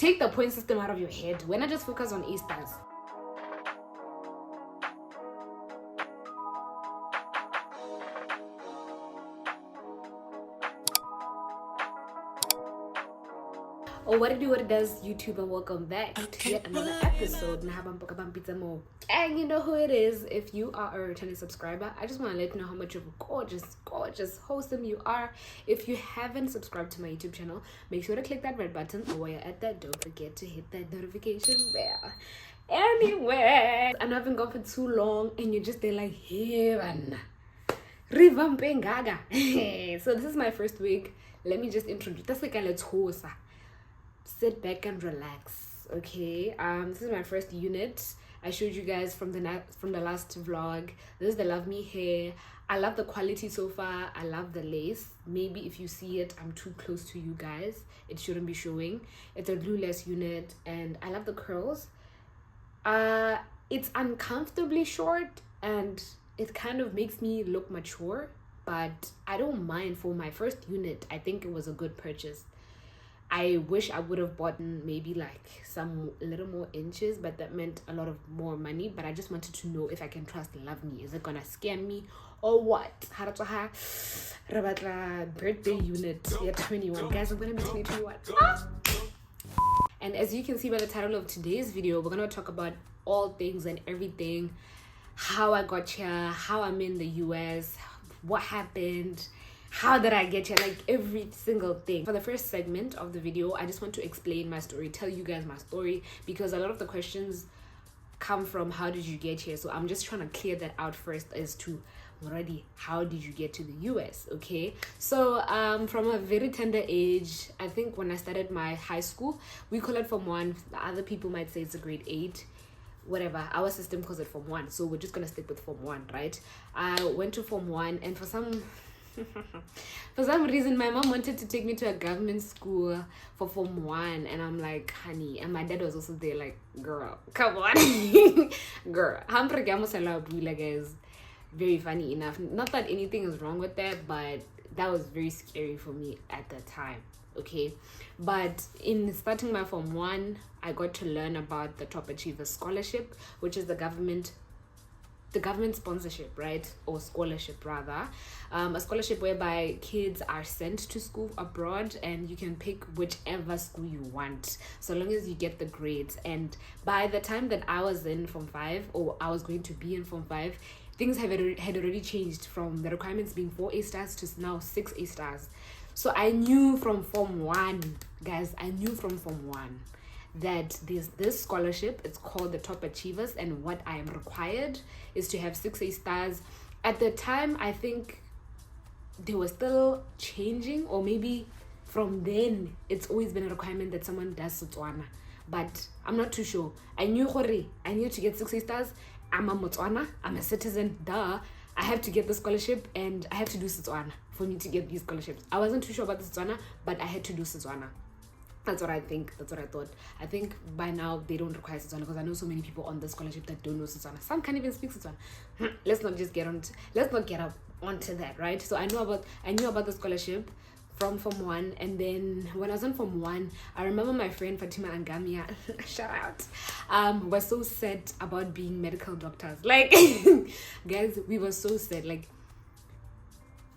take the point system out of your head. When I just focus on A-stars. Oh, what it does, YouTube, and welcome back to yet another episode. And you know who it is. If you are a returning subscriber, I just want to let you know how much of a gorgeous wholesome you are. If you haven't subscribed to my YouTube channel, make sure to click that red button, or while you're at that, don't forget to hit that notification bell. Anyway, I know I haven't gone for too long, and you're just there like, heaven, revamping gaga. So this is my first week. Let me just introduce. That's like a little sit back and relax. Okay, this is my first unit. I showed you guys from the last vlog. This is the Love Me hair. I love the quality so far. I love the lace. Maybe if you see it, I'm too close to you guys. It shouldn't be showing. It's a glueless unit, and I love the curls. It's uncomfortably short, and it kind of makes me look mature, but I don't mind. For my first unit, I think it was a good purchase. I wish I would have bought maybe like some little more inches, but that meant a lot of more money. But I just wanted to know if I can trust Love Me. Is it gonna scam me or what? Birthday unit. Yeah, 21. Guys, I'm gonna be 21. And as you can see by the title of today's video, we're gonna talk about all things and everything. How I got here, how I'm in the US, what happened, how did I get here, like every single thing. For the first segment of the video, I just want to explain my story, tell you guys my story, because a lot of the questions come from how did you get here. So I'm just trying to clear that out first as to already how did you get to the US. Okay, so from a very tender age, I think when I started my high school, we call it Form 1. Other people might say it's a grade 8, whatever. Our system calls it Form 1, so we're just gonna stick with Form 1, right? I went to Form 1, and for some reason my mom wanted to take me to a government school for Form 1, and I'm like, honey, and my dad was also there like, girl, come on. Girl, guys. Very funny enough, not that anything is wrong with that, but that was very scary for me at the time. Okay, but in starting my Form 1, I got to learn about the Top Achievers Scholarship, which is the government sponsorship, right? Or scholarship rather. A scholarship whereby kids are sent to school abroad, and you can pick whichever school you want so long as you get the grades. And by the time that I was in Form 5, or I was going to be in Form 5, things had already changed from the requirements being 4 A-stars to now 6 A-stars. So I knew from Form 1, guys, that there's this scholarship. It's called the Top Achievers, and what I am required is to have 6 A-stars. At the time, I think they were still changing, or maybe from then it's always been a requirement that someone does Botswana, but I'm not too sure. I knew I needed to get 6 A-stars. I'm a Botswana, I'm a citizen, duh. I have to get the scholarship, and I have to do Setswana for me to get these scholarships. I wasn't too sure about the Setswana, but I had to do Setswana. That's what I think. That's what I thought. I think by now they don't require Setswana, because I know so many people on the scholarship that don't know Setswana. Some can't even speak Setswana. Let's not get up onto that, right? So I knew about the scholarship from Form 1, and then when I was in Form 1, I remember my friend Fatima Angamia, shout out, was so sad about being medical doctors. Like, guys, we were so sad. Like,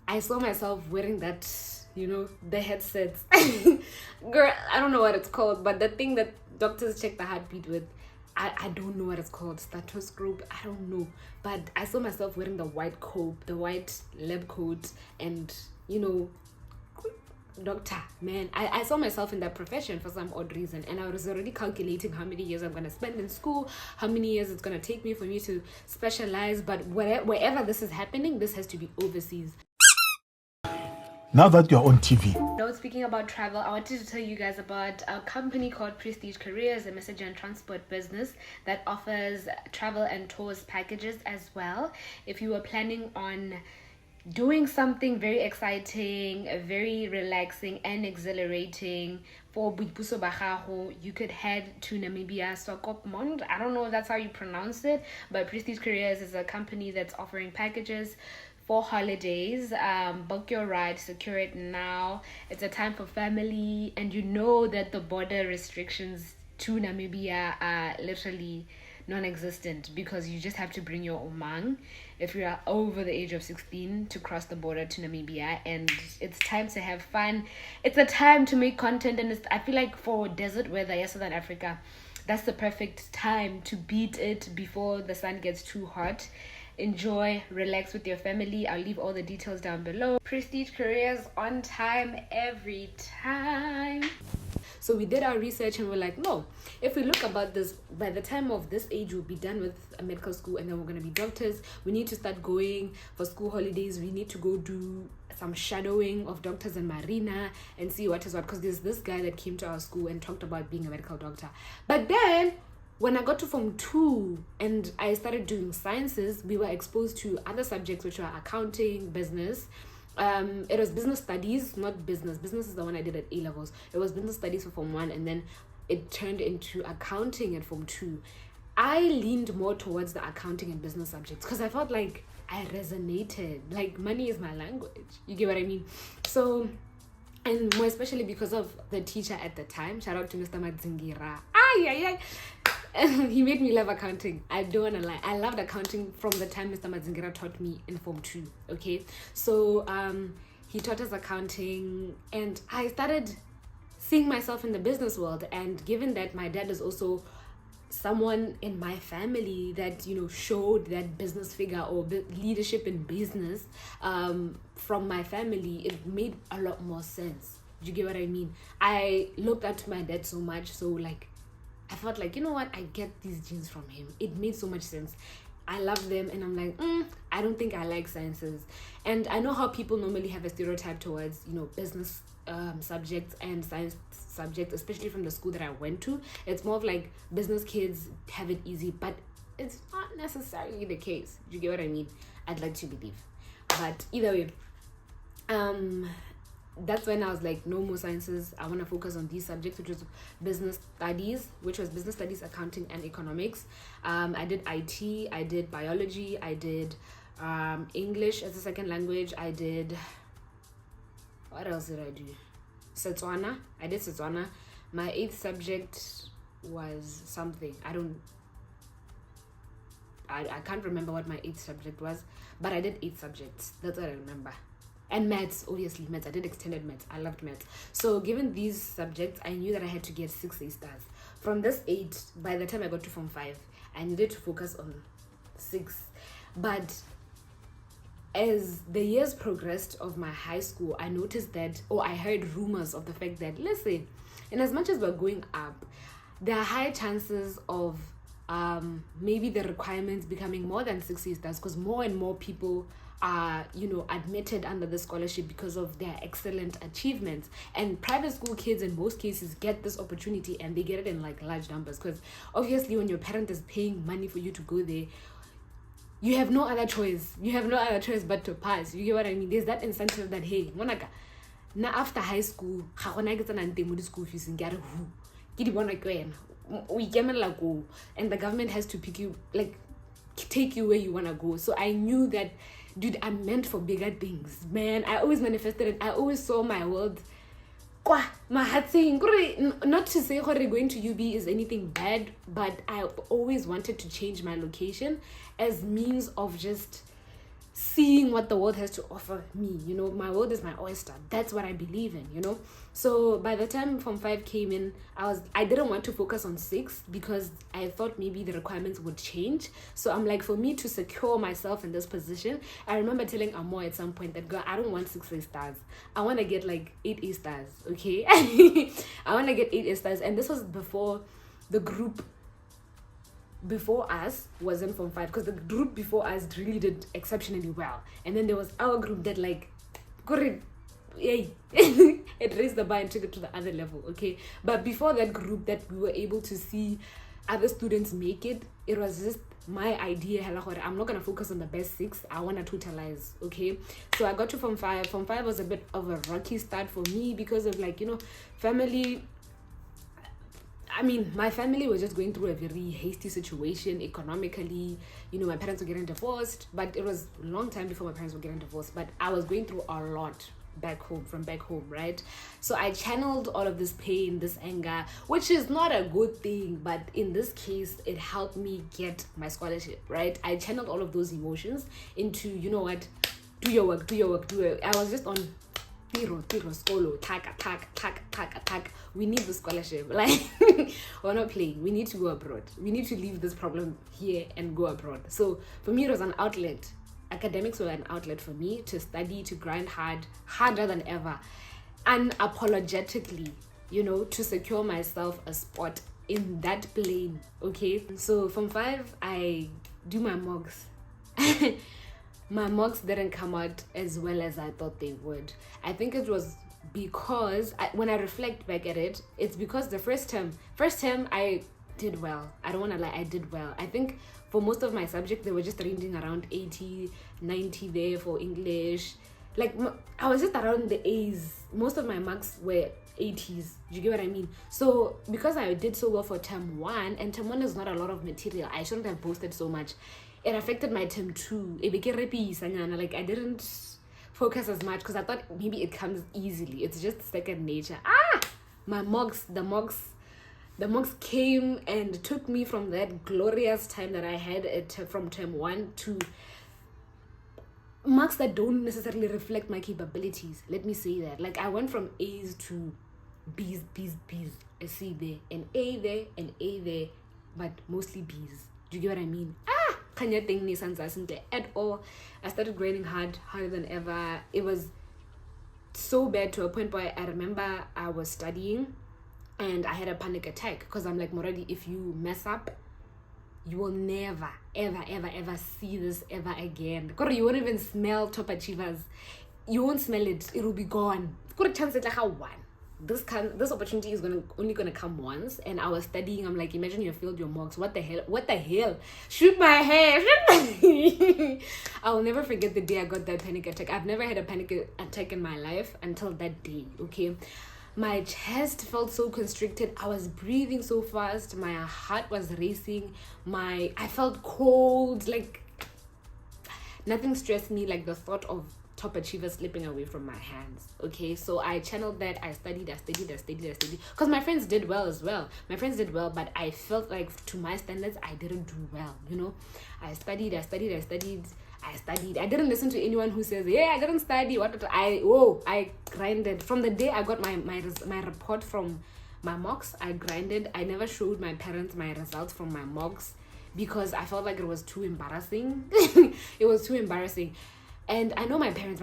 I saw myself wearing that, the headsets. Girl, I don't know what it's called, but the thing that doctors check the heartbeat with, I don't know what it's called, stethoscope, I don't know, but I saw myself wearing the white coat, the white lab coat, and doctor, man, I saw myself in that profession for some odd reason, and I was already calculating how many years I'm going to spend in school, how many years it's going to take me for me to specialize. But wherever this is happening, this has to be overseas. Now that you're on TV. Now, speaking about travel, I wanted to tell you guys about a company called Prestige Careers, a message and transport business that offers travel and tours packages as well. If you were planning on doing something very exciting, very relaxing and exhilarating for Boipuso Bagago, you could head to Namibia, Swakopmund. I don't know if that's how you pronounce it, but Prestige Careers is a company that's offering packages for holidays. Book your ride, secure it now. It's a time for family, and you know that the border restrictions to Namibia are literally non-existent, because you just have to bring your omang if you are over the age of 16 to cross the border to Namibia. And it's time to have fun. It's a time to make content, and I feel like for desert weather, yes, Southern Africa, that's the perfect time to beat it before the sun gets too hot. Enjoy, relax with your family. I'll leave all the details down below. Prestige careers on time every time. So we did our research and we're like, no, if we look about this, by the time of this age, we'll be done with a medical school, and then we're going to be doctors. We need to start going for school holidays. We need to go do some shadowing of doctors in Marina and see what is what, because there's this guy that came to our school and talked about being a medical doctor. But then when I got to Form 2 and I started doing sciences, we were exposed to other subjects, which were accounting, business. It was business studies, not business. Business is the one I did at A-levels. It was business studies for Form 1, and then it turned into accounting at Form 2. I leaned more towards the accounting and business subjects because I felt like I resonated. Like, money is my language. You get what I mean? So, and more especially because of the teacher at the time. Shout out to Mr. Madzingira. He made me love accounting. I don't want to lie. I loved accounting from the time Mr. Madzingira taught me in Form 2. Okay, so he taught us accounting, and I started seeing myself in the business world. And given that my dad is also someone in my family that, you know, showed that business figure or leadership in business from my family, it made a lot more sense. Do you get what I mean? I looked up to my dad so much, so like I felt like, you know what, I get these genes from him. It made so much sense. I love them, and I'm like, I don't think I like sciences. And I know how people normally have a stereotype towards, you know, business subjects and science subjects, especially from the school that I went to. It's more of like business kids have it easy, but it's not necessarily the case. Do you get what I mean? I'd like to believe. But either way, that's when I was like, no more sciences. I want to focus on these subjects, which was business studies, accounting, and economics. I did IT, I did biology, I did English as a second language. I did, what else did I do? Setswana. I did Setswana. My 8th subject was something. I can't remember what my 8th subject was, but I did 8 subjects. That's what I remember. And maths, obviously, maths. I did extended maths. I loved maths. So given these subjects, I knew that I had to get 6 A stars. From this 8, by the time I got to Form 5, I needed to focus on 6. But as the years progressed of my high school, I noticed that, I heard rumors of the fact that, listen, in as much as we're going up, there are high chances of maybe the requirements becoming more than 6 A stars, because more and more people are, you know, admitted under the scholarship because of their excellent achievements. And private school kids in most cases get this opportunity, and they get it in like large numbers, because obviously when your parent is paying money for you to go there, you have no other choice but to pass. You get what I mean? There's that incentive that, hey, monaka, na after high school, school fees and get and the government has to pick you, like take you where you want to go. So I knew that, dude, I'm meant for bigger things, man. I always manifested it. I always saw my world. My heart saying, not to say going to UB is anything bad, but I always wanted to change my location as means of just seeing what the world has to offer me. You know, my world is my oyster. That's what I believe in, you know. So by the time Form 5 came in, I didn't want to focus on 6 because I thought maybe the requirements would change. So I'm like, for me to secure myself in this position, I remember telling Amo at some point that, girl, I don't want 6 A stars. I want to get like 8 A stars, okay? I want to get 8 A stars. And this was before the group before us was in Form 5, because the group before us really did exceptionally well. And then there was our group that like, yay, it raised the bar and took it to the other level, okay? But before that group that we were able to see other students make it, it was just my idea, I'm not going to focus on the best 6, I want to totalize, okay? So I got to Form 5. Form 5 was a bit of a rocky start for me because of, like, you know, family. I mean, my family was just going through a very hasty situation economically. My parents were getting divorced, but it was a long time before my parents were getting divorced. But I was going through a lot from back home, right? So I channeled all of this pain, this anger, which is not a good thing, but in this case, it helped me get my scholarship, right? I channeled all of those emotions into, do your work. I was just on tiro, skolo, attack. We need the scholarship. Like, we're not playing. We need to go abroad. We need to leave this problem here and go abroad. So for me, it was an outlet. Academics were an outlet for me to study, to grind harder than ever, unapologetically, to secure myself a spot in that plane. Okay, so from 5, I do my mocks. My mocks didn't come out as well as I thought they would. I think it was because when I reflect back at it, it's because the first term I did well. I don't want to lie, I did well. I think for most of my subjects, they were just ranging around 80, 90 there for English. Like, I was just around the A's. Most of my marks were 80s. Do you get what I mean? So, because I did so well for term 1, and term 1 is not a lot of material, I shouldn't have boasted so much. It affected my term 2. Like, I didn't focus as much because I thought maybe it comes easily. It's just second nature. The mocks came and took me from that glorious time that I had from term 1 to marks that don't necessarily reflect my capabilities. Let me say that. Like, I went from A's to B's, a C there, an A there, an A there, but mostly B's. Do you get what I mean? At all. I started grinding harder than ever. It was so bad to a point where I remember I was studying and I had a panic attack because I'm like, Moradi, if you mess up, you will never, ever see this ever again. You won't even smell top achievers. You won't smell it. It will be gone. Got a chance at like how one. This opportunity is only gonna come once. And I was studying. I'm like, imagine you failed your mocks. What the hell? Shoot my hair. I will never forget the day I got that panic attack. I've never had a panic attack in my life until that day. Okay. My chest felt so constricted. I was breathing so fast. My heart was racing. I felt cold. Like, nothing stressed me like the thought of top achievers slipping away from my hands. Okay, so I channeled that. I studied because my friends did well as well. But I felt like to my standards I didn't do well. I studied. I didn't listen to anyone who says, yeah, I didn't study. I grinded. From the day I got my report from my mocks, I grinded. I never showed my parents my results from my mocks because I felt like it was too embarrassing. It was too embarrassing. And I know my parents,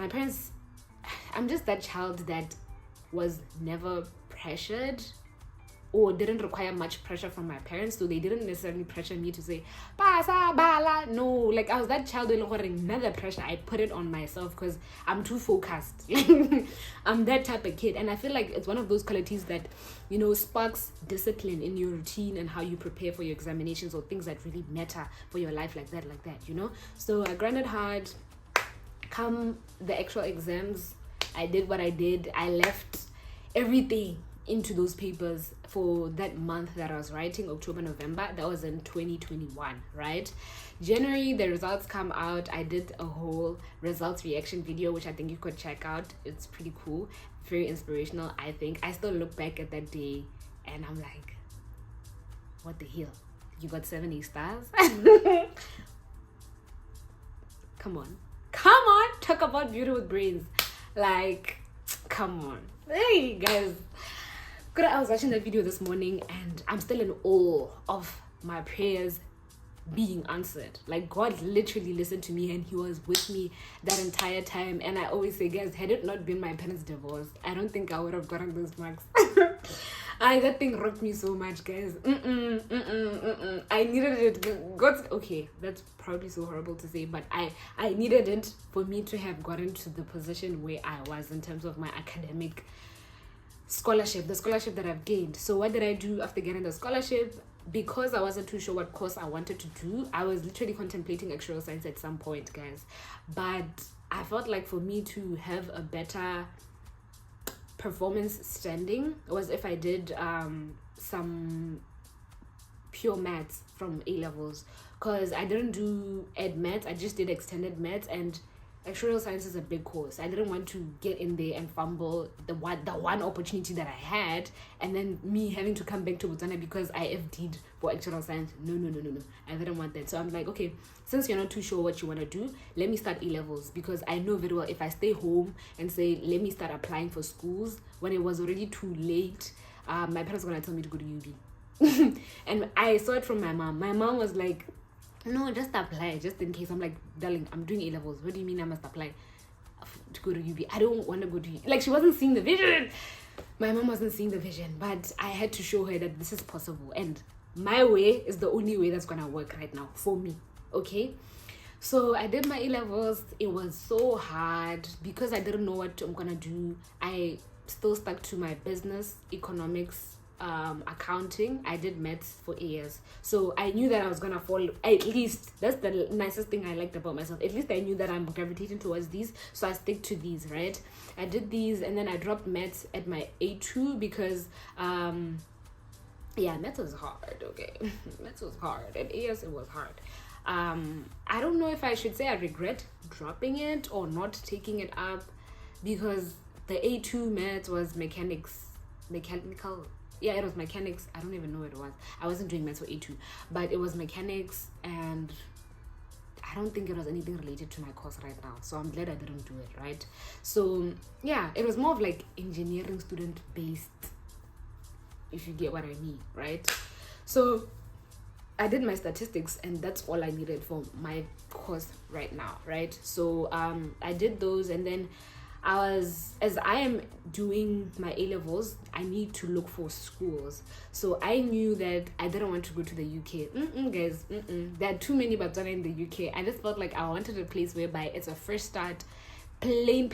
I'm just that child that was never pressured or didn't require much pressure from my parents, so they didn't necessarily pressure me to say pasa bala. No, like I was that child with another pressure. I put it on myself because I'm too focused. I'm that type of kid, and I feel like it's one of those qualities that sparks discipline in your routine and how you prepare for your examinations or things that really matter for your life, like that. So I grinded hard. Come the actual exams, I did what I did. I left everything into those papers for that month that I was writing, October, November. That was in 2021, right? January, the results come out. I did a whole results reaction video, which I think you could check out. It's pretty cool, very inspirational, I think. I still look back at that day and I'm like, what the hell? You got 70 stars? Come on, talk about beauty with brains. Like, come on. Hey guys, I was watching that video this morning and I'm still in awe of my prayers being answered. Like, God literally listened to me and he was with me that entire time. And I always say, guys, had it not been my parents' divorce, I don't think I would have gotten those marks. That thing rocked me so much, guys. I needed it. Okay, that's probably so horrible to say, but I needed it for me to have gotten to the position where I was in terms of my academic scholarship, the scholarship that I've gained. So what did I do after getting the scholarship? Because I wasn't too sure what course I wanted to do, I was literally contemplating actuarial science at some point, guys. But I felt like for me to have a better performance standing was if I did some pure maths from A levels, because I didn't do ed maths, I just did extended maths, and actuarial science is a big course. I didn't want to get in there and fumble the one opportunity that I had, and then me having to come back to Botswana because I FD'd for actuarial science. No. I didn't want that. So I'm like, okay, since you're not too sure what you want to do, let me start A levels, because I know very well if I stay home and say, let me start applying for schools when it was already too late, my parents are going to tell me to go to UB. And I saw it from my mom. My mom was like, no, just apply, just in case. I'm like, darling, I'm doing A levels. What do you mean I must apply to go to UB? I don't want to go to UB. Like, she wasn't seeing the vision. My mom wasn't seeing the vision, but I had to show her that this is possible, and my way is the only way that's gonna work right now for me. Okay, so I did my A levels. It was so hard because I didn't know what I'm gonna do. I still stuck to my business, economics, accounting. I did maths for years, so I knew that I was gonna fall. At least that's the nicest thing I liked about myself. At least I knew that I'm gravitating towards these, so I stick to these, right? I did these, and then I dropped maths at my A2 because maths was hard. Okay, maths was hard. At AS it was hard. I don't know if I should say I regret dropping it or not taking it up, because the A2 maths was mechanical. Yeah, it was mechanics. I don't even know what it was. I wasn't doing maths for A2, but it was mechanics, and I don't think it was anything related to my course right now. So I'm glad I didn't do it, right? So yeah, it was more of like engineering student based, if you get what I mean, right? So I did my statistics, and that's all I needed for my course right now, right? So I did those, and then as I am doing my A levels, I need to look for schools. So I knew that I didn't want to go to the UK. Guys, there are too many Botswana in the UK. I just felt like I wanted a place whereby it's a fresh start, plain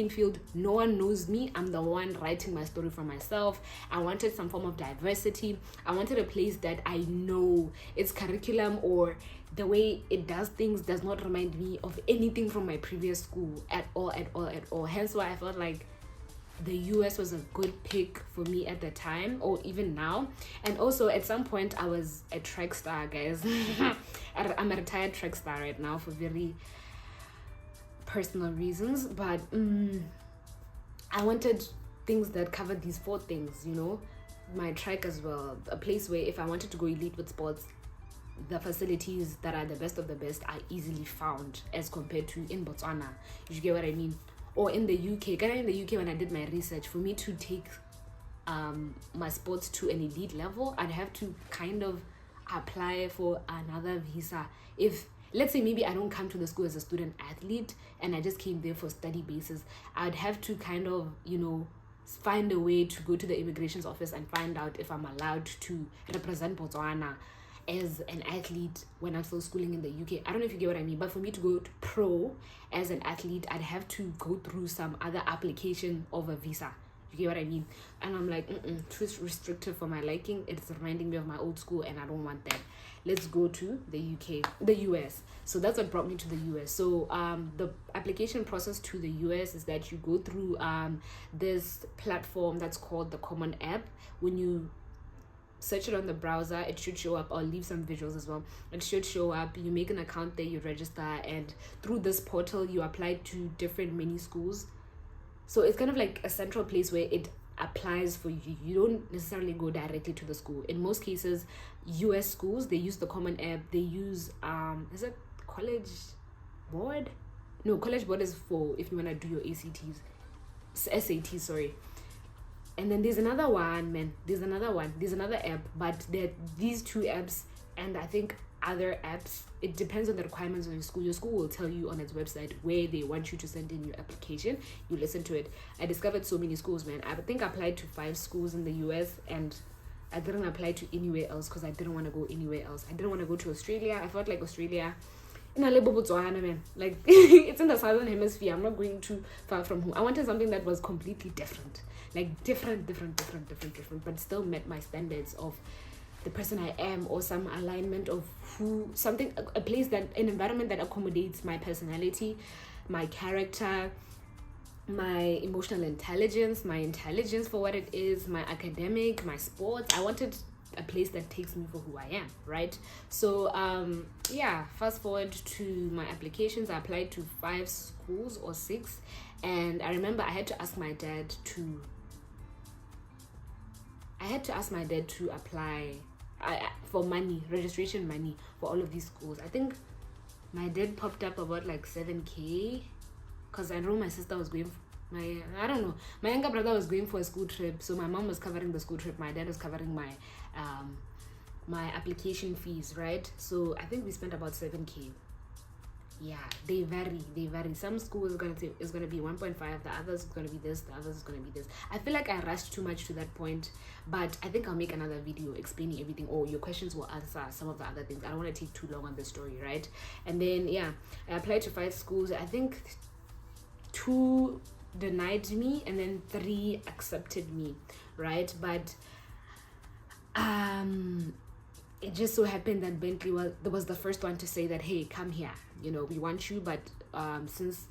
field. No one knows me. I'm the one writing my story for myself. I wanted some form of diversity. I wanted a place that I know its curriculum or the way it does things does not remind me of anything from my previous school at all. Hence why I felt like the US was a good pick for me at the time, or even now. And also at some point I was a track star, guys. I'm a retired track star right now for very personal reasons, but I wanted things that covered these 4 things, you know, my track as well, a place where if I wanted to go elite with sports, the facilities that are the best of the best are easily found as compared to in Botswana. You get what I mean? Or in the UK. In the UK, when I did my research, for me to take my sports to an elite level, I'd have to kind of apply for another visa. If, let's say, maybe I don't come to the school as a student athlete and I just came there for study basis, I'd have to kind of, you know, find a way to go to the immigrations office and find out if I'm allowed to represent Botswana as an athlete when I'm still schooling in the UK. I don't know if you get what I mean, but for me to go to pro as an athlete, I'd have to go through some other application of a visa. You get what I mean? And I'm like, too restrictive for my liking. It's reminding me of my old school, and I don't want that. Let's go to the US. So that's what brought me to the US. So the application process to the US is that you go through this platform that's called the Common App. When you search it on the browser, it should show up. I'll leave some visuals as well. It should show up. You make an account there, you register, and through this portal you apply to different mini schools. So it's kind of like a central place where it applies for you. You don't necessarily go directly to the school. In most cases, US schools, they use the Common App. They use is it College Board? No, College Board is for if you want to do your SATs, sorry. And then there's another one, there's another app, but there these 2 apps, and I think other apps, it depends on the requirements of your school. Your school will tell you on its website where they want you to send in your application. You listen to it. I discovered so many schools, man. I think I applied to 5 schools in the US, and I didn't apply to anywhere else because I didn't want to go anywhere else. I didn't want to go to Australia. I felt like Australia, in a little Botswana, man. Like, it's in the southern hemisphere. I'm not going too far from home. I wanted something that was completely different. Like different, but still met my standards of the person I am, or some alignment of a place that, an environment that accommodates my personality, my character, my emotional intelligence, my intelligence for what it is, my academic, my sports. I wanted a place that takes me for who I am, right? So yeah, fast forward to my applications. I applied to 5 schools or 6, and I remember I had to ask my dad to apply for money, registration money for all of these schools. I think my dad popped up about like 7K, because I know my sister was going my younger brother was going for a school trip, so my mom was covering the school trip, my dad was covering my my application fees, right? So I think we spent about 7K. Yeah, they vary. Some schools is gonna be 1.5, the others is gonna be this, the others is gonna be this. I feel like I rushed too much to that point, but I think I'll make another video explaining everything, or your questions will answer some of the other things. I don't want to take too long on the story, right? And then yeah, I applied to 5 schools. I think 2 denied me and then 3 accepted me, right? But it just so happened that Bentley was the first one to say that, hey, come here, we want you. But since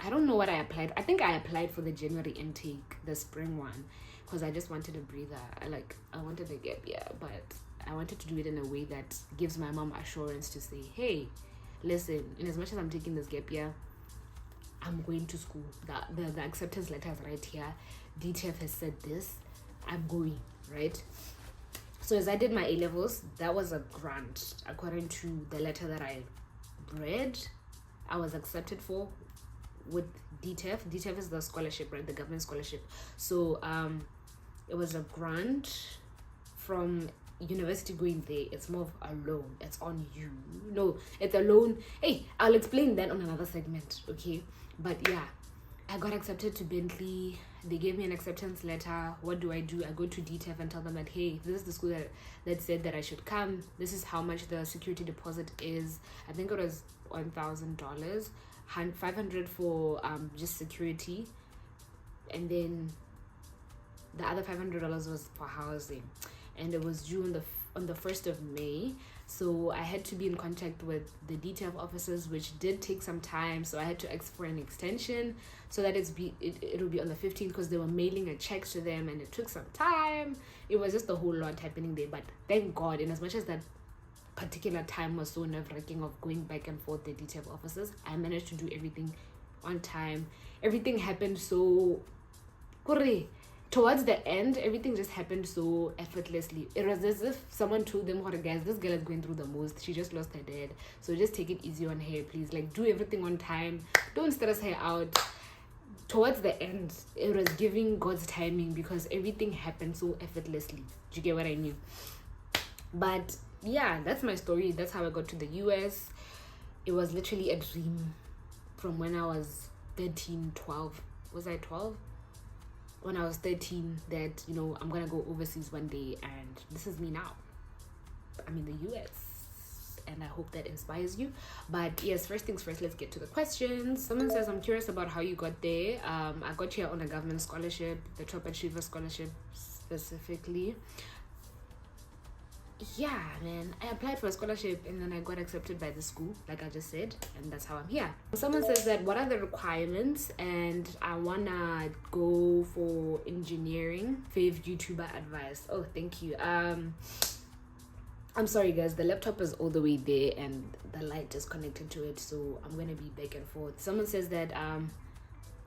I don't know what I applied, I think I applied for the January intake, the spring one, because I just wanted a breather. I wanted a gap year, but I wanted to do it in a way that gives my mom assurance to say, hey, listen, in as much as I'm taking this gap year, I'm going to school. The acceptance letter is right here. DTEF has said this. I'm going, right? So as I did my A-levels, that was a grant. According to the letter that I read, I was accepted for with DTEF. DTEF is the scholarship, right? The government scholarship. So it was a grant from university going there. It's more of a loan. It's on you. No, it's a loan. Hey, I'll explain that on another segment, okay? But yeah, I got accepted to Bentley. They gave me an acceptance letter. What do? I go to DTEF and tell them that, hey, this is the school that said that I should come. This is how much the security deposit is. I think it was $1,000, $500 for just security, and then the other $500 was for housing, and it was due on the 1st of May. So I had to be in contact with the DTEF officers, which did take some time. So I had to ask for an extension so that it'll be on the 15th, because they were mailing a check to them, and it took some time. It was just a whole lot happening there. But thank God, in as much as that particular time was so nerve-wracking of going back and forth the DTEF officers, I managed to do everything on time. Everything happened so towards the end, everything just happened so effortlessly. It was as if someone told them, guys, this girl is going through the most. She just lost her dad. So just take it easy on her, please. Do everything on time. Don't stress her out. Towards the end, it was giving God's timing, because everything happened so effortlessly. Do you get what I mean? But yeah, that's my story. That's how I got to the US. It was literally a dream from when I was 13, 12. Was I 12? When I was 13, that I'm gonna go overseas one day, and this is me now. I'm in the US, and I hope that inspires you. But yes, first things first, let's get to the questions. Someone says, I'm curious about how you got there. I got here on a government scholarship, the Top Achiever Scholarship specifically. Yeah, man, I applied for a scholarship and then I got accepted by the school, like I just said, and that's how I'm here. Someone says that, what are the requirements? And I wanna go for engineering. Fave YouTuber advice. Oh, thank you. I'm sorry guys, the laptop is all the way there and the light is connected to it, so I'm gonna be back and forth. Someone says that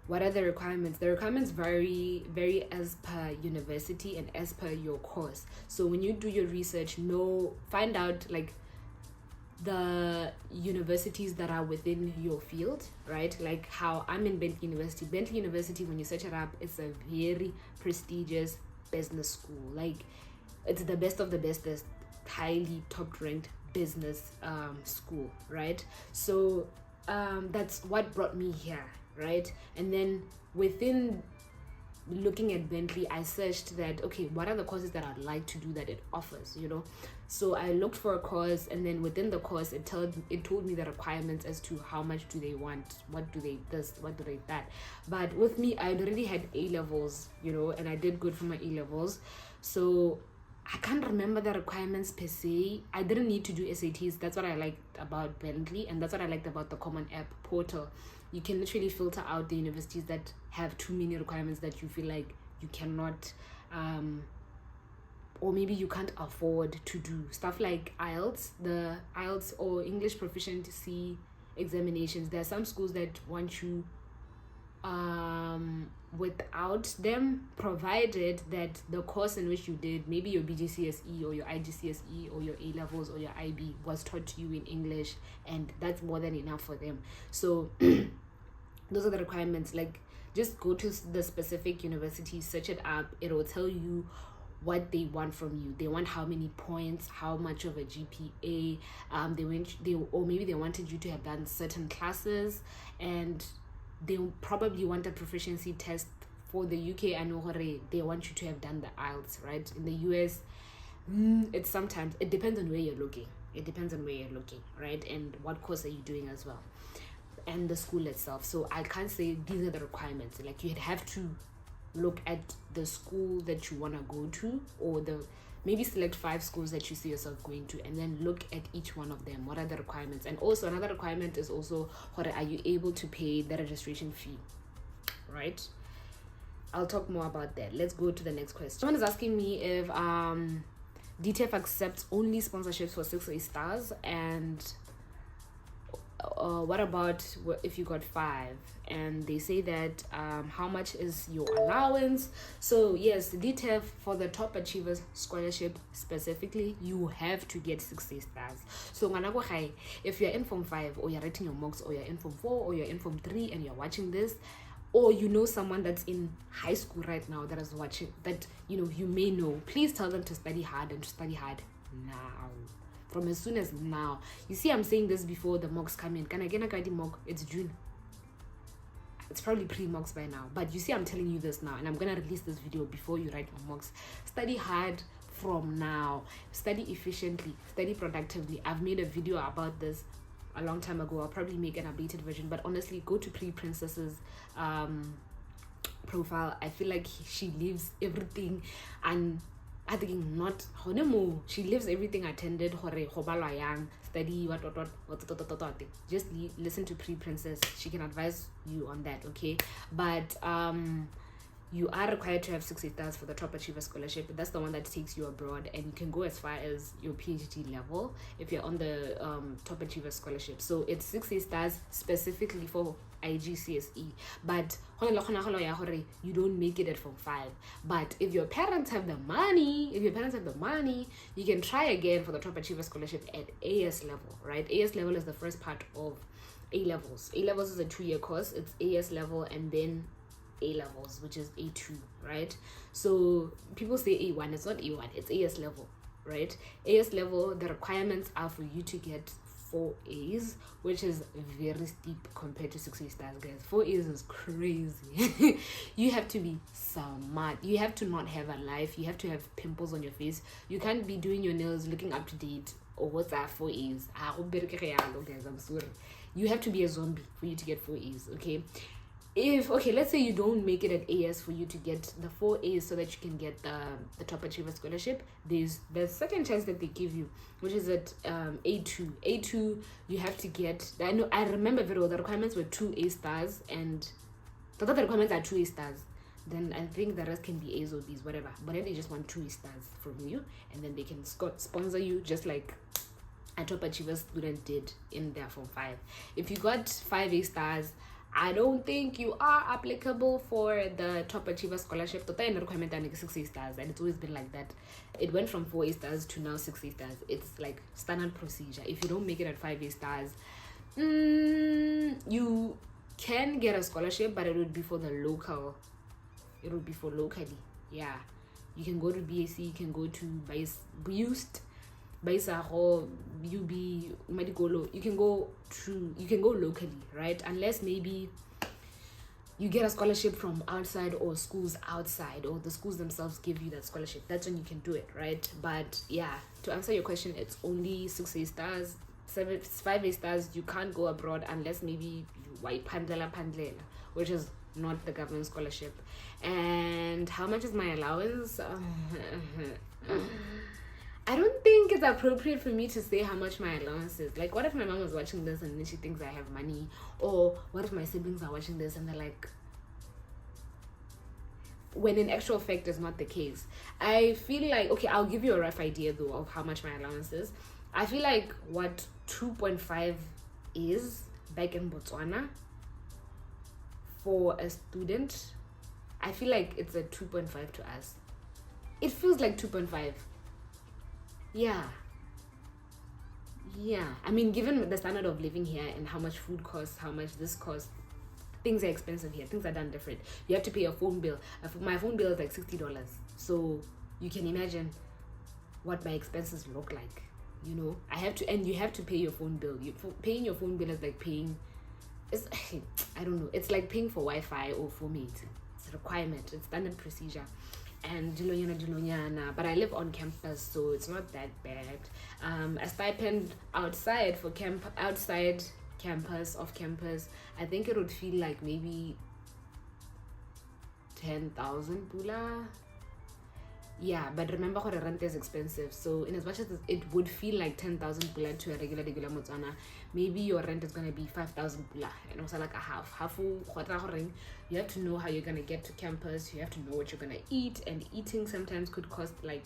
what are the requirements? The requirements vary as per university and as per your course. So when you do your research, find out the universities that are within your field, right? Like how I'm in Bentley University. Bentley University, when you search it up, it's a very prestigious business school. It's the best of the best, highly top ranked business school, right? So that's what brought me here, right? And then within looking at Bentley, I searched that, okay, what are the courses that I'd like to do that it offers, So I looked for a course, and then within the course it told me the requirements as to how much do they want, what do they this, what do they that. But with me, I already had A-levels, and I did good for my A-levels. So I can't remember the requirements per se. I didn't need to do SATs. That's what I liked about Bentley, and that's what I liked about the Common App portal. You can literally filter out the universities that have too many requirements that you feel like you cannot, or maybe you can't afford to do. Stuff like IELTS, the IELTS or English proficiency examinations. There are some schools that want you without them, provided that the course in which you did, maybe your BGCSE or your IGCSE or your A levels or your IB, was taught to you in English, and that's more than enough for them. So those are the requirements. Like, just go to the specific university, search it up, it will tell you what they want from you. They want how many points, how much of a GPA, or maybe they wanted you to have done certain classes, and they probably want a proficiency test. For the UK, I know they want you to have done the IELTS, right? In the US, it depends on where you're looking. Right? And what course are you doing as well, and the school itself. So I can't say these are the requirements. Like, you'd have to look at the school that you want to go to, or maybe select 5 schools that you see yourself going to, and then look at each one of them. What are the requirements? And also another requirement is also, are you able to pay the registration fee, right? I'll talk more about that. Let's go to the next question. Someone is asking me if DTEF accepts only sponsorships for 6A stars, and what about if you got 5? And they say that how much is your allowance? So yes, DTEF, for the top achievers scholarship specifically, you have to get 6A stars. So if you're in form 5, or you're writing your mocks, or you're in form 4, or you're in form 3, and you're watching this, or you know someone that's in high school right now that is watching, that you may know, please tell them to study hard, and to study hard now, from as soon as now. You see, I'm saying this before the mocks come in. Can I get a mock? It's June. It's probably pre-mocks by now, but you see, I'm telling you this now, and I'm gonna release this video before you write your mocks. Study hard from now. Study efficiently. Study productively. I've made a video about this a long time ago. I'll probably make an updated version, but honestly, go to Princess's profile. I feel like she leaves everything, and I think not honemo. She lives everything attended. Study what. Just listen to Princess. She can advise you on that, okay? But you are required to have 6 stars for the Top Achiever Scholarship. That's the one that takes you abroad, and you can go as far as your PhD level if you're on the Top Achiever Scholarship. So it's 6 stars specifically for IGCSE, but you don't make it at form 5. But if your parents have the money, you can try again for the Top Achiever Scholarship at AS level, right? AS level is the first part of A levels. A levels is a 2-year course. It's AS level and then A levels, which is A2, right? So people say A1. It's not A1, it's AS level, right? AS level, the requirements are for you to get 4 A's, which is very steep compared to 6 stars, guys. 4 A's is crazy. You have to be smart. You have to not have a life. You have to have pimples on your face. You can't be doing your nails looking up to date. Or what's that 4 A's? Guys, I'm sorry. You have to be a zombie for you to get 4 A's, okay? Let's say you don't make it at AS for you to get the 4 A's so that you can get the Top Achiever Scholarship. There's second chance that they give you, which is at A2. You have to get, I remember very well, the requirements were 2 A stars, and the requirements are 2 A stars. Then I think the rest can be A's or B's, whatever. But then they just want 2 A stars from you, and then they can sponsor you just like a Top Achiever student did in their form 5. If you got 5 A stars, I don't think you are applicable for the Top Achiever Scholarship. Tota ina requirement and 6 A stars, and it's always been like that. It went from 4 A stars to now 6 A stars. It's like standard procedure. If you don't make it at 5 A stars, you can get a scholarship, but it would be for the local. It would be for locally. Yeah, you can go to BAC. You can go to Boost. Baisaho, UB, Medicolo, you can go locally, right? Unless maybe you get a scholarship from outside, or schools outside, or the schools themselves give you that scholarship. That's when you can do it, right? But yeah, to answer your question, it's only 6 A stars, 5 A stars. You can't go abroad unless maybe you white pandela, which is not the government scholarship. And how much is my allowance? I don't think it's appropriate for me to say how much my allowance is. Like, what if my mom was watching this and then she thinks I have money? Or what if my siblings are watching this and they're like, when in actual fact is not the case. I feel like, okay, I'll give you a rough idea though of how much my allowance is. I feel like what 2.5 is back in Botswana for a student, I feel like it's a 2.5 to us. It feels like 2.5. Yeah. I mean, given the standard of living here and how much food costs, how much this costs, things are expensive here. Things are done different. You have to pay a phone bill. My phone bill is like $60. So you can imagine what my expenses look like. You know, you have to pay your phone bill. Paying your phone bill is like paying, I don't know. It's like paying for Wi-Fi or for meat. It's a requirement. It's standard procedure. And Dilonyana, but I live on campus, so it's not that bad. A stipend outside campus, off campus, I think it would feel like maybe 10,000 pula. Yeah, but remember how the rent is expensive, so in as much as it would feel like 10,000 pula to a regular Motswana, maybe your rent is going to be 5,000 pula, and also like a half. You have to know how you're going to get to campus. You have to know what you're going to eat, and eating sometimes could cost like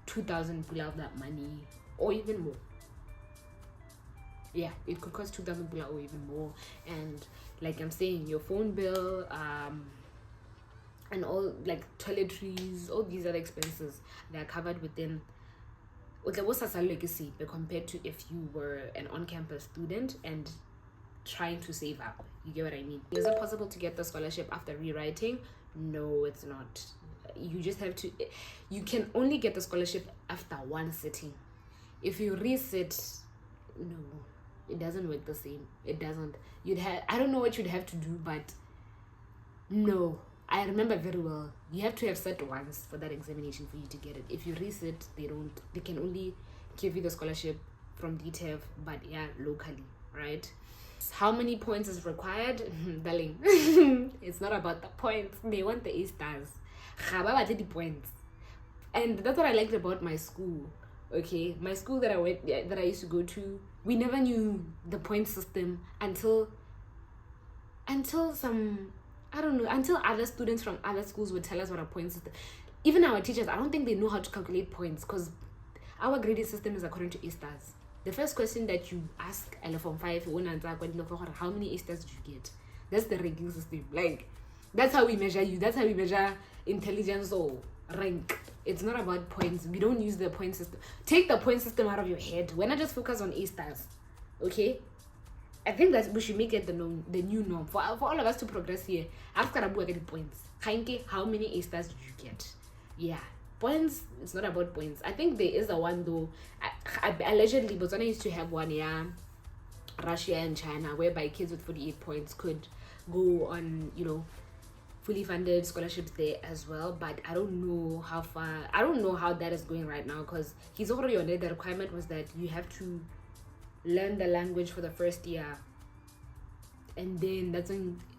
2,000 pula of that money, or even more. Yeah, it could cost 2,000 pula or even more. And like I'm saying, your phone bill, and all like toiletries, all these other expenses, they are covered within compared to if you were an on-campus student and trying to save up. You get what I mean? Is it possible to get the scholarship after rewriting? No, it's not. You can only get the scholarship after one sitting. If you resit, no, it doesn't work the same. It doesn't. I don't know what you'd have to do, but no. I remember very well, you have to have sat once for that examination for you to get it. If you resit, they can only give you the scholarship from DTEF, but yeah, locally, right? How many points is required? Darling, it's not about the points. They want the A-stars. The points. And that's what I liked about my school. Okay, my school that I used to go to, we never knew the point system until other students from other schools would tell us what a point system. Even our teachers, I don't think they know how to calculate points, because our grading system is according to A-stars. The first question that you ask from 5, how many A-stars did you get? That's the ranking system. Like, that's how we measure you. That's how we measure intelligence or rank. It's not about points. We don't use the point system. Take the point system out of your head. We're not just focus on A-stars. Okay? I think that we should make it the new norm. For all of us to progress here, ask Karabu get the points. How many A-stars did you get? Yeah. Points, it's not about points. I think there is a one though. Allegedly, Botswana used to have one, yeah. Russia and China, whereby kids with 48 points could go on, fully funded scholarships there as well. But I don't know how that is going right now, because he's already on there. The requirement was that you have to learn the language for the first year, and then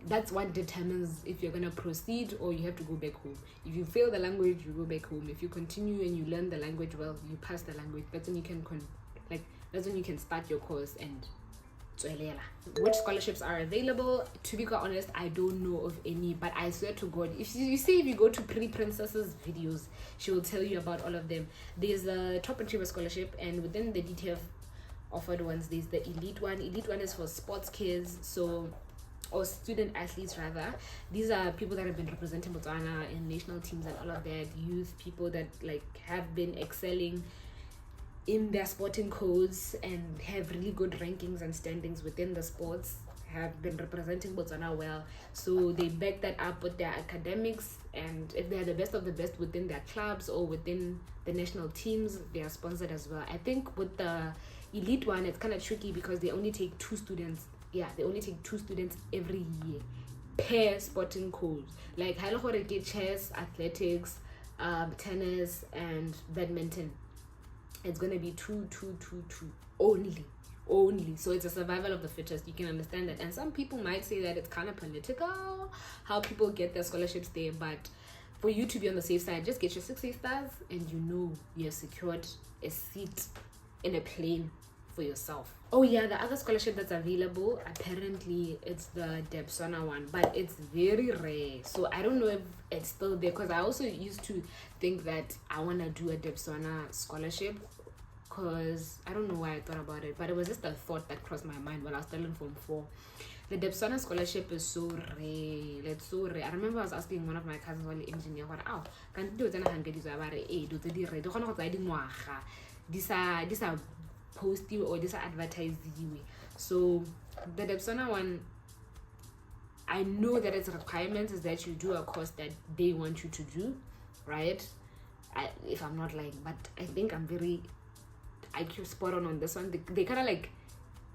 that's what determines if you're gonna proceed or you have to go back home. If you fail the language, you go back home. If you continue and you learn the language well, you pass the language. That's when you can start your course. And which scholarships are available? To be quite honest, I don't know of any, but I swear to God, if you go to Pretty Princess's videos, she will tell you about all of them. There's a top achiever scholarship, and within the DTEF offered ones, there's the elite one. Elite one is for sports kids, or student athletes rather. These are people that have been representing Botswana in national teams and all of that. Youth people that have been excelling in their sporting codes and have really good rankings and standings within the sports, have been representing Botswana well. So they back that up with their academics, and if they're the best of the best within their clubs or within the national teams, they are sponsored as well. I think with the elite one, it's kind of tricky because they only take 2 students. Yeah, they only take 2 students every year per sporting code. Like chess, athletics, tennis, and badminton. It's gonna be 2 only. So it's a survival of the fittest. You can understand that. And some people might say that it's kind of political how people get their scholarships there, but for you to be on the safe side, just get your 6 stars and you know you're secured a seat in a plane for yourself. Oh yeah, the other scholarship that's available, apparently it's the Botswana one, but it's very rare. So I don't know if it's still there, because I also used to think that I want to do a Botswana scholarship, because I don't know why I thought about it, but it was just a thought that crossed my mind while I was still in Form 4. The Botswana scholarship is so rare. It's so rare. I remember I was asking one of my cousins, while the engineer, what, oh, can't do it? These are post you or this advertise you. So the Botswana one, I know that its requirements is that you do a course that they want you to do, right? If I'm not lying, but I think I'm very IQ spot on this one. They kind of like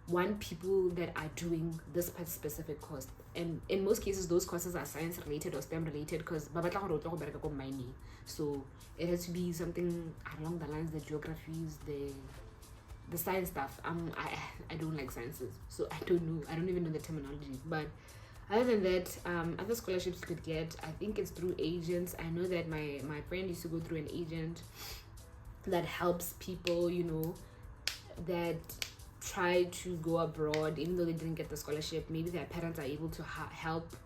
want people that are doing this specific course, and in most cases those courses are science related or STEM related, because so it has to be something along the lines, the geographies, the science stuff. I don't like sciences, so I don't even know the terminology. But other than that, other scholarships you could get, I think it's through agents. I know that my friend used to go through an agent that helps people, you know, that try to go abroad even though they didn't get the scholarship. Maybe their parents are able to help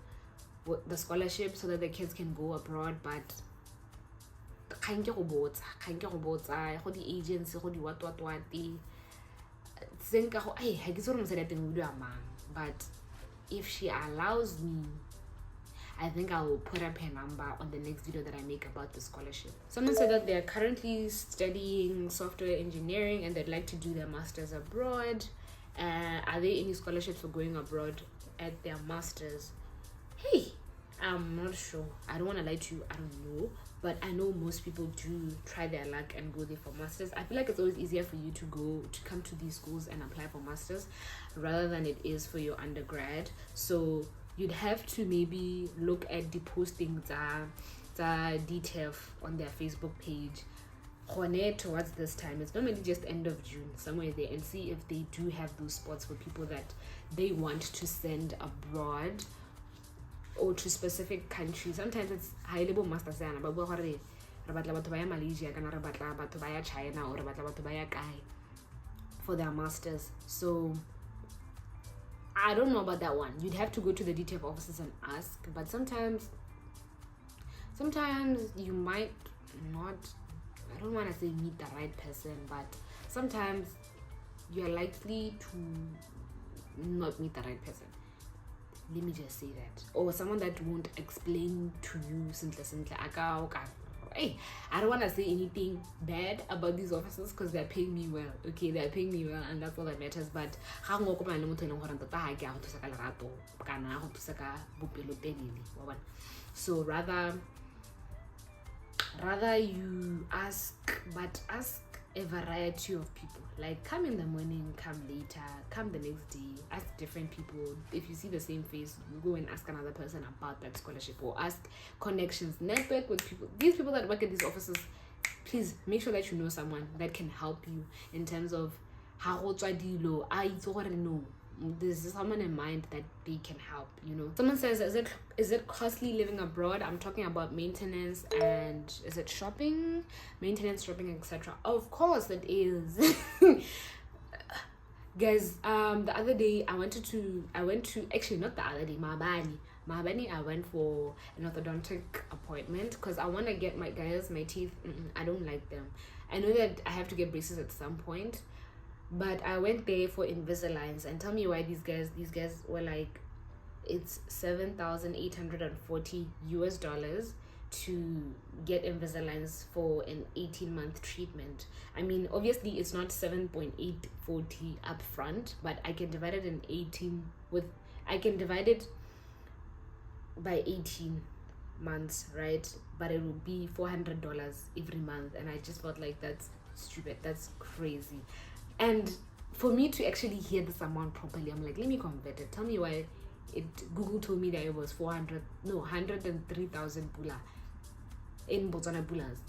with the scholarship so that the kids can go abroad. But the agency, but if she allows me, I think I will put up her number on the next video that I make about the scholarship. Someone said that they're currently studying software engineering and they'd like to do their masters abroad. Are there any scholarships for going abroad at their masters? Hey, I'm not sure. I don't want to lie to you. I don't know. But I know most people do try their luck and go there for masters. I feel like it's always easier for you to come to these schools and apply for masters rather than it is for your undergrad. So you'd have to maybe look at the postings the DTEF on their Facebook page towards this time. It's normally just end of June, somewhere there, and see if they do have those spots for people that they want to send abroad or to specific countries. Sometimes it's high level masters, but Malaysia, China, or for their masters. So I don't know about that one. You'd have to go to the DTEF offices and ask, but sometimes you might not, I don't want to say meet the right person, but sometimes you're likely to not meet the right person. Let me just say that. Or someone that won't explain to you simple. Hey, I don't want to say anything bad about these officers because they're paying me well. Okay, they're paying me well, and that's all that matters. But so rather you ask a variety of people. Like, come in the morning, come later, come the next day, ask different people. If you see the same face, you go and ask another person about that scholarship, or ask connections, network with people. These people that work at these offices, please make sure that you know someone that can help you in terms of how there's someone in mind that they can help, you know. Someone says, is it costly living abroad? I'm talking about maintenance and is it shopping, maintenance, shopping, etc. Of course it is. Guys, the other day I went to actually not the other day, Mahabani, I went for an orthodontic appointment because I want to get my teeth. I don't like them. I know that I have to get braces at some point, but I went there for Invisaligns, and tell me why these guys were like, it's $7,840 to get Invisaligns for an 18-month treatment. I mean, obviously it's not 7,840 up front, but I can divide it by 18 months, right? But it will be $400 every month, and I just felt like that's stupid, that's crazy. And for me to actually hear this amount properly, I'm like, let me convert it. Tell me why Google told me that it was 103,000 pula in Botswana pulas.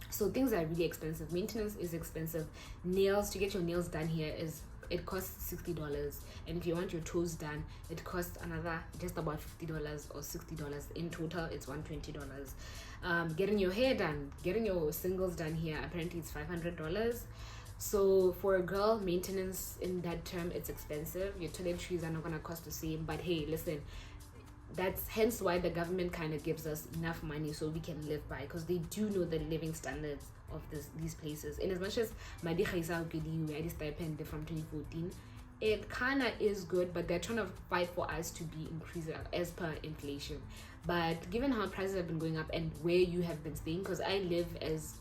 So things are really expensive. Maintenance is expensive. Nails, to get your nails done here is it costs $60, and if you want your toes done, it costs another just about $50 or $60. In total, it's $120. Getting your hair done, getting your singles done here, apparently it's $500. So for a girl, maintenance in that term, it's expensive. Your toiletries are not gonna cost the same, but hey, listen, that's hence why the government kind of gives us enough money so we can live by, because they do know the living standards of these places. And as much as Madi Khaisa we had a stipend from 2014, it kind of is good, but they're trying to fight for us to be increased as per inflation. But given how prices have been going up and where you have been staying, because I live as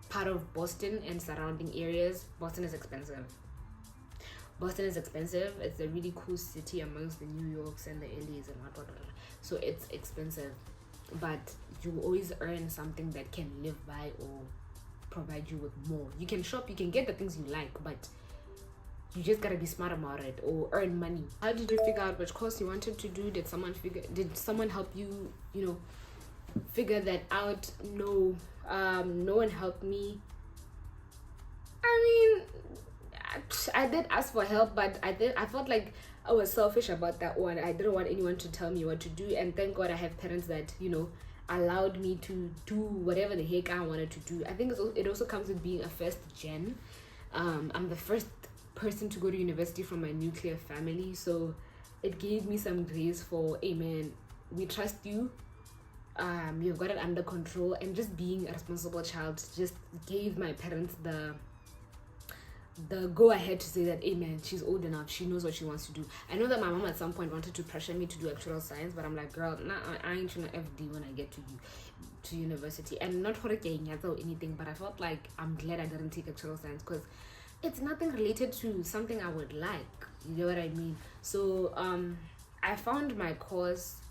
part of Boston and surrounding areas, Boston is expensive. It's a really cool city amongst the New Yorks and the LAs and whatnot. So it's expensive, but you always earn something that can live by or provide you with more. You can shop, you can get the things you like, but you just gotta be smart about it or earn money. How did you figure out which course you wanted to do? Did someone help you, figure that out? No, no one helped me. I mean, I did ask for help, but I felt like I was selfish about that one. I didn't want anyone to tell me what to do, and thank God I have parents that allowed me to do whatever the heck I wanted to do. I think it also comes with being a first gen. I'm the first person to go to university from my nuclear family, so it gave me some grace for, hey man, we trust you, you've got it under control. And just being a responsible child just gave my parents the go ahead to say that, hey man, she's old enough, she knows what she wants to do. I know that my mom at some point wanted to pressure me to do actual science, but I'm like, girl, nah, I ain't trying to FD when I get to university. And not for or anything, but I felt like I'm glad I didn't take actual science, because it's nothing related to something I would like, you know what I mean? So I found my course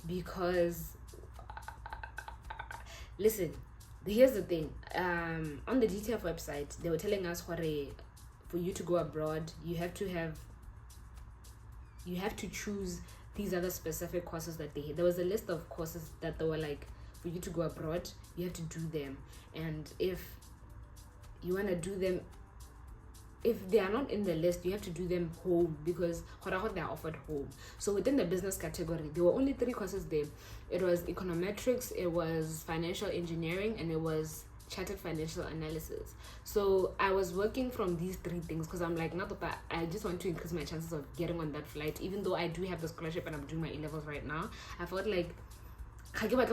because listen, here's the thing, on the DTEF website they were telling us for you to go abroad, you have to choose these other specific courses that there was a list of courses that they were like, for you to go abroad you have to do them, and if you want to do them, if they are not in the list, you have to do them home, because they are offered home. So within the business category, there were only 3 courses there. It was econometrics, it was financial engineering, and it was chartered financial analysis. So I was working from these 3 things because I'm like, not that I just want to increase my chances of getting on that flight. Even though I do have the scholarship and I'm doing my A-levels right now, I felt like imagine like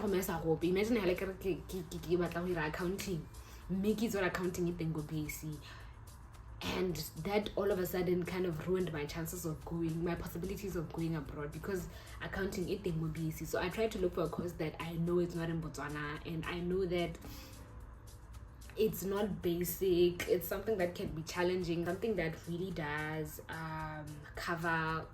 accounting, make it accounting it then go BAC. And that all of a sudden kind of ruined my chances of my possibilities of going abroad, because accounting it then will be easy. So I tried to look for a course that I know it's not in Botswana, and I know that it's not basic, it's something that can be challenging, something that really does cover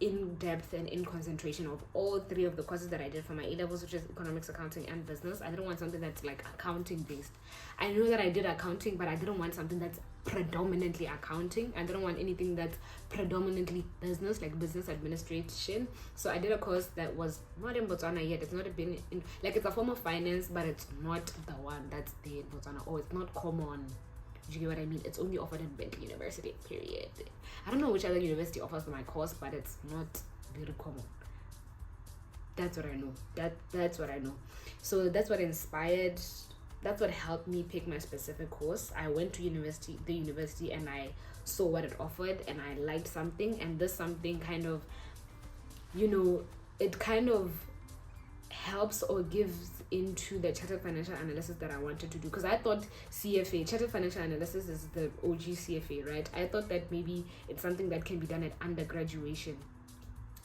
in depth and in concentration of all 3 of the courses that I did for my A-levels, which is economics, accounting, and business. I didn't want something that's like accounting based. I know that I did accounting, but I didn't want something that's predominantly accounting. I didn't want anything that's predominantly business, like business administration. So I did a course that was not in Botswana yet. It's not it's a form of finance, but it's not the one that's there in Botswana, or it's not common. Do you get what I mean? It's only offered in Bentley University, period. I don't know which other university offers my course, but it's not very common. That's what I know. That's what I know. So that's what helped me pick my specific course. I went to the university, and I saw what it offered, and I liked something, and this something kind of, it kind of helps or gives into the chartered financial analysis that I wanted to do, because I thought CFA, chartered financial analysis, is the OG CFA, right? I thought that maybe it's something that can be done at undergraduation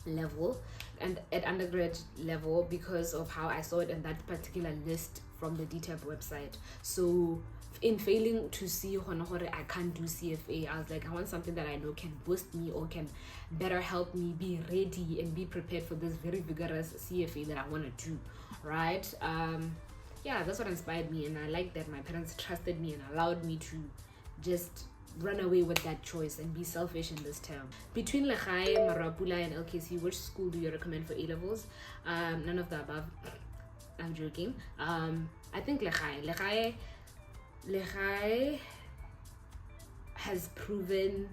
level, and at undergrad level, because of how I saw it in that particular list from the DTEF website. So in failing to see I can't do CFA, I was like, I want something that I know can boost me or can better help me be ready and be prepared for this very vigorous CFA that I want to do, right? That's what inspired me, and I like that my parents trusted me and allowed me to just run away with that choice and be selfish in this term. Between Legae, Marapula, and LKC, which school do you recommend for A-levels? None of the above. I'm joking. I think Legae has proven,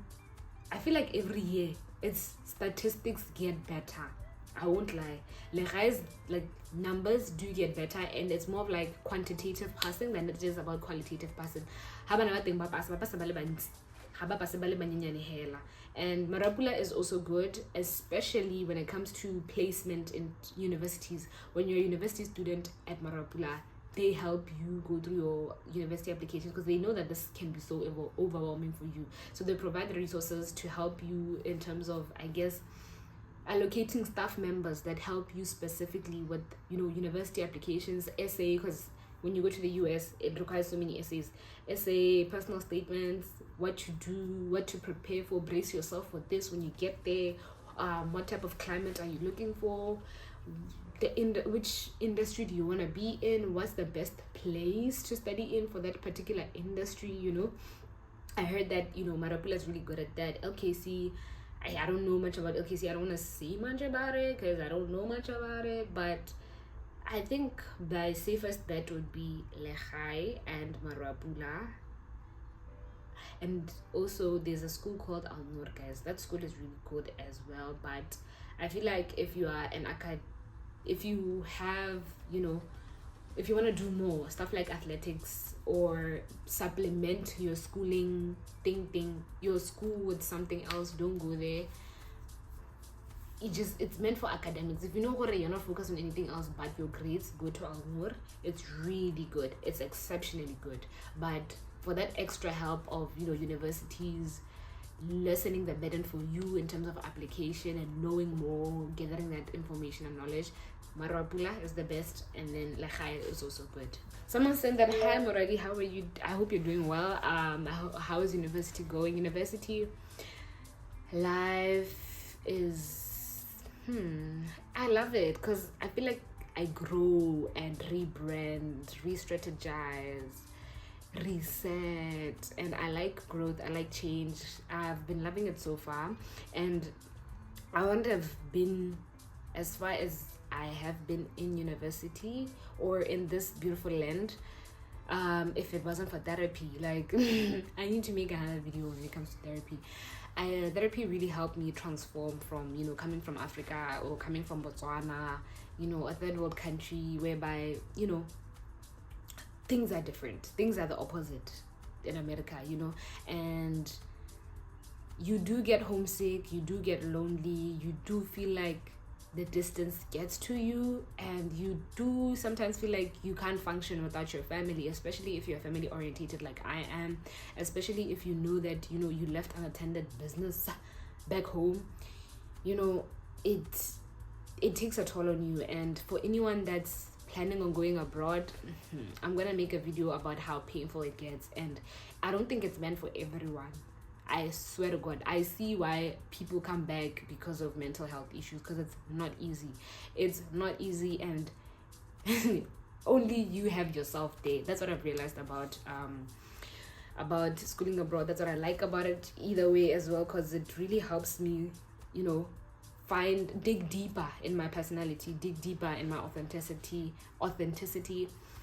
I feel like every year its statistics get better. I won't lie. Like guys, like numbers do get better, and it's more of like quantitative passing than it is about qualitative passing. And Marapula is also good, especially when it comes to placement in universities. When you're a university student at Marapula, they help you go through your university applications because they know that this can be so overwhelming for you. So they provide the resources to help you in terms of, I guess, allocating staff members that help you specifically with, university applications, essay, because when you go to the US, it requires so many essays, personal statements, what to do, what to prepare for, brace yourself for this when you get there, what type of climate are you looking for, which industry do you want to be in, what's the best place to study in for that particular industry. I heard that Marapula is really good at that. LKC, I don't know much about LKC. I don't want to say much about it because I don't know much about it, but I think the safest bet would be Lehigh and Marapula. And also there's a school called Alnur, guys. That school is really good as well, but I feel like if you are if you have, if you want to do more stuff like athletics or supplement your schooling your school with something else, don't go there. It's meant for academics. If you know what, you're not focused on anything else but your grades, go to Alnur. It's really good. It's exceptionally good. But for that extra help of universities lessening the burden for you in terms of application and knowing more, gathering that information and knowledge, Marapula is the best, and then Lehigh is also good. Someone said that, hi Moradi, how are you? I hope you're doing well. How is university going? University life is I love it because I feel like I grow and rebrand, re-strategize, reset, and I like growth, I like change. I've been loving it so far, and I wouldn't have been as far as I have been in university or in this beautiful land if it wasn't for therapy. Like I need to make another video when it comes to therapy. Therapy really helped me transform from coming from Africa or coming from Botswana, a third world country whereby things are different, things are the opposite in America, and you do get homesick, you do get lonely, you do feel like the distance gets to you, and you do sometimes feel like you can't function without your family, especially if you're family orientated like I am, especially if you know that you left unattended business back home. It takes a toll on you. And for anyone that's planning on going abroad, I'm gonna make a video about how painful it gets, and I don't think it's meant for everyone. I swear to God, I see why people come back because of mental health issues, because it's not easy. It's not easy, and only you have yourself there. That's what I've realized about schooling abroad. That's what I like about it either way as well, because it really helps me, dig deeper in my personality, dig deeper in my authenticity,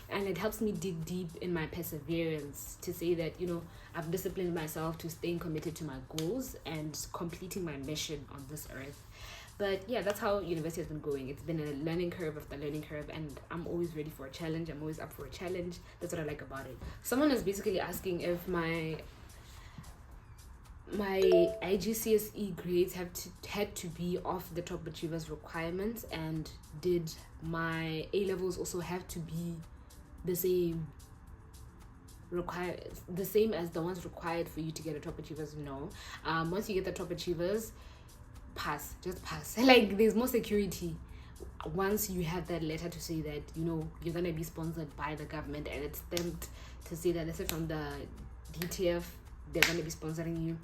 and it helps me dig deep in my perseverance to say that I've disciplined myself to staying committed to my goals and completing my mission on this earth. But yeah, that's how university has been going. It's been a learning curve after learning curve, and I'm always ready for a challenge. I'm always up for a challenge. That's what I like about it. Someone is basically asking if my IGCSE grades had to be off the top achievers requirements, and did my A-levels also have to be the same as the ones required for you to get a top achievers? No. Once you get the top achievers, just pass. Like, there's more security once you have that letter to say that you're gonna be sponsored by the government, and it's stamped to say that, let's say from the DTEF, they're gonna be sponsoring you.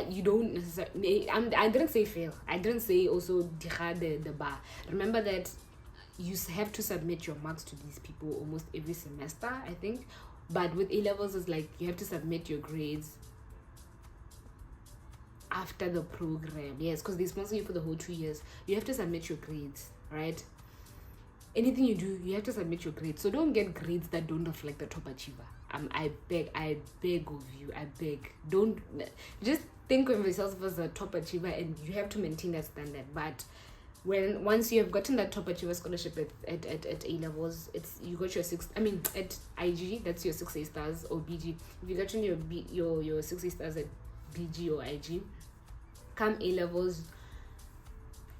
You don't necessarily, I didn't say fail, I didn't say also the bar. Remember that you have to submit your marks to these people almost every semester, I think. But with A-levels, it's like you have to submit your grades after the program. Yes, because they sponsor you for the whole 2 years. You have to submit your grades, right? anything you do, you have to submit your grades. So don't get grades that don't reflect the top achiever. I beg of you, I beg. Don't just think of yourself as a top achiever, and you have to maintain that standard. But once you have gotten that top achiever scholarship at A levels, you got your at IG, that's your 6A stars, or BG. If you got your 6A stars at BG or IG, come A levels,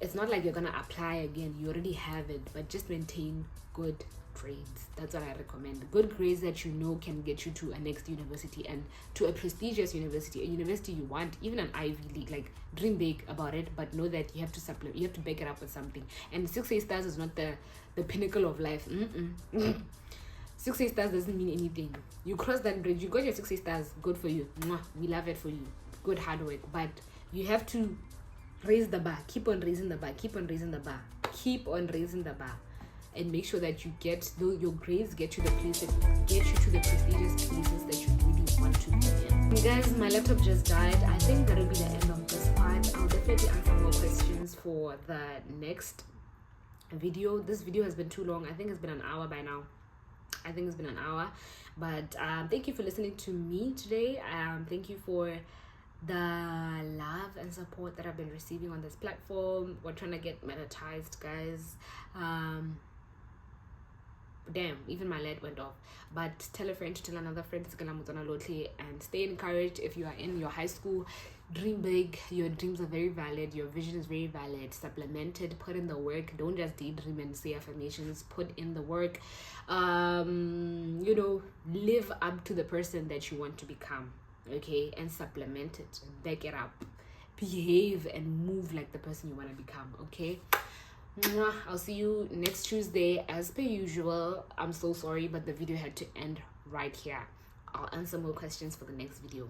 it's not like you're gonna apply again. You already have it, but just maintain good grades. That's what I recommend. Good grades that you know can get you to a next university, and to a prestigious university, a university you want, even an Ivy League. Like, dream big about it, but know that you have to supplement. You have to back it up with something. And 6A stars is not the pinnacle of life. 6A stars doesn't mean anything. You cross that bridge. You got your 6A stars. Good for you. Mwah. We love it for you. Good hard work, but you have to raise the bar. Keep on raising the bar. Keep on raising the bar. Keep on raising the bar, and make sure that you get your grades get you the places, get you to the prestigious places that you really want to be in. Guys, my laptop just died. I think that'll be the end of this part. I'll definitely answer more questions for the next video. This video has been too long. I think it's been an hour by now. But thank you for listening to me today. Thank you for the love and support that I've been receiving on this platform. We're trying to get monetized, guys. Damn, even my light went off. But tell a friend to tell another friend, and stay encouraged. If you are in your high school, dream big. Your dreams are very valid. Your vision is very valid. Supplement it. Put in the work. Don't just daydream and say affirmations. Put in the work. Live up to the person that you want to become. Okay, and supplement it, back it up, behave and move like the person you want to become. Okay, I'll see you next Tuesday as per usual. I'm so sorry, but the video had to end right here. I'll answer more questions for the next video.